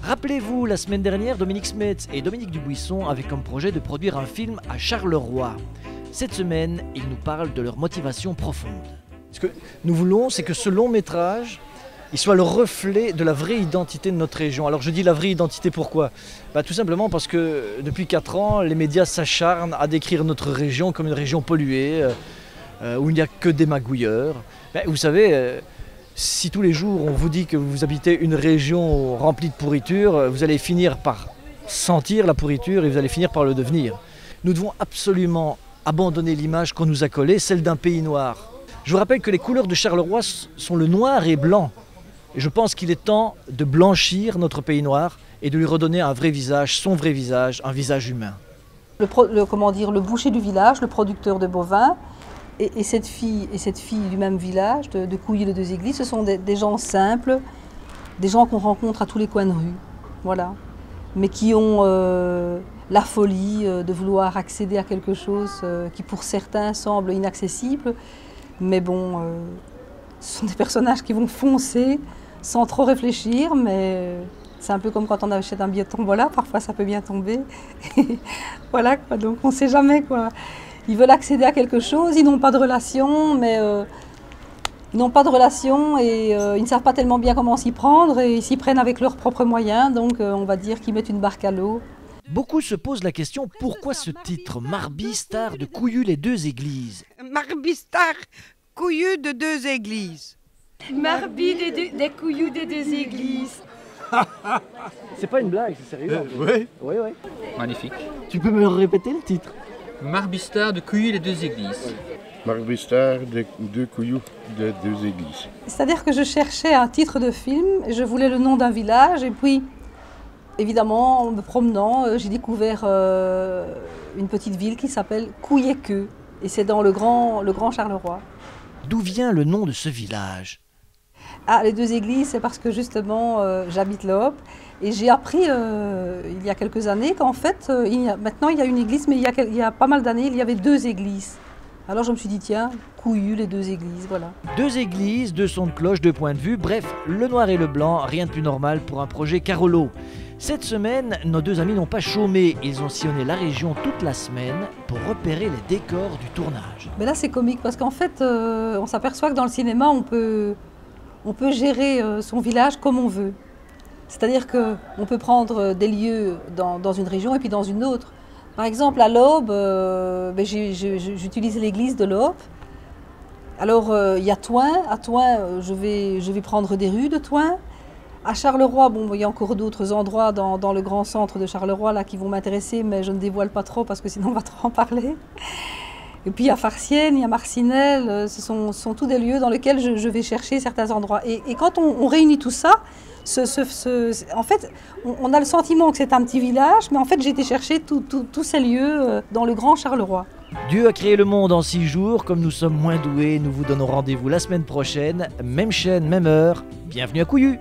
Rappelez-vous, la semaine dernière, Dominique Smets et Dominique Dubuisson avaient comme projet de produire un film à Charleroi. Cette semaine, ils nous parlent de leur motivation profonde. Ce que nous voulons, c'est que ce long métrage, il soit le reflet de la vraie identité de notre région. Alors je dis la vraie identité, pourquoi ? Tout simplement parce que depuis 4 ans, les médias s'acharnent à décrire notre région comme une région polluée, où il n'y a que des magouilleurs. Vous savez, si tous les jours on vous dit que vous habitez une région remplie de pourriture, vous allez finir par sentir la pourriture et vous allez finir par le devenir. Nous devons absolument abandonner l'image qu'on nous a collée, celle d'un pays noir. Je vous rappelle que les couleurs de Charleroi sont le noir et blanc. Et je pense qu'il est temps de blanchir notre pays noir et de lui redonner un vrai visage, son vrai visage, un visage humain. Le boucher du village, le producteur de bovins, et cette fille du même village, de Couilly-les-Deux-Églises, ce sont des gens simples, des gens qu'on rencontre à tous les coins de rue, voilà, mais qui ont la folie de vouloir accéder à quelque chose qui pour certains semble inaccessible, mais bon, ce sont des personnages qui vont foncer sans trop réfléchir, mais c'est un peu comme quand on achète un billet de tombola, parfois ça peut bien tomber. Voilà, quoi, donc on ne sait jamais, quoi. Ils veulent accéder à quelque chose, ils n'ont pas de relation, mais ils n'ont pas de relation et ils ne savent pas tellement bien comment s'y prendre et ils s'y prennent avec leurs propres moyens, donc on va dire qu'ils mettent une barque à l'eau. Beaucoup se posent la question, pourquoi ce titre, Marbistar de Couilly-les-Deux-Églises? Marbistar, Couilly de deux églises. Marbi des Couillous des deux églises. C'est pas une blague, c'est sérieux. Oui. Oui. Magnifique. Tu peux me répéter le titre? Marbistar de Couilly-les-Deux-Églises. Marbistar de deux Couillous de deux églises. C'est-à-dire que je cherchais un titre de film, je voulais le nom d'un village et puis évidemment en me promenant j'ai découvert une petite ville qui s'appelle Couillé-Queux et c'est dans le grand Charleroi. D'où vient le nom de ce village? Ah, les deux églises, c'est parce que justement j'habite l'Aube et j'ai appris il y a quelques années qu'en fait, maintenant il y a une église, mais il y a pas mal d'années, il y avait 2 églises. Alors je me suis dit, tiens, Couilly, les 2 églises, voilà. 2 églises, 2 sons de cloche, 2 points de vue, bref, le noir et le blanc, rien de plus normal pour un projet Carolo. Cette semaine, nos 2 amis n'ont pas chômé, ils ont sillonné la région toute la semaine pour repérer les décors du tournage. Mais là c'est comique parce qu'en fait, on s'aperçoit que dans le cinéma, on peut gérer son village comme on veut. C'est-à-dire qu'on peut prendre des lieux dans une région et puis dans une autre. Par exemple, à l'Aube, j'utilise l'église de l'Aube. Alors, il y a Thoin. À Thoin, je vais prendre des rues de Thoin. À Charleroi, il y a encore d'autres endroits dans le grand centre de Charleroi là, qui vont m'intéresser, mais je ne dévoile pas trop parce que sinon on va trop en parler. Et puis il y a Farciennes, il y a Marcinelle, ce sont tous des lieux dans lesquels je vais chercher certains endroits. Et quand on réunit tout ça, en fait, on a le sentiment que c'est un petit village, mais en fait j'ai été chercher tous ces lieux dans le grand Charleroi. Dieu a créé le monde en 6 jours, comme nous sommes moins doués, nous vous donnons rendez-vous la semaine prochaine, même chaîne, même heure. Bienvenue à Couilly.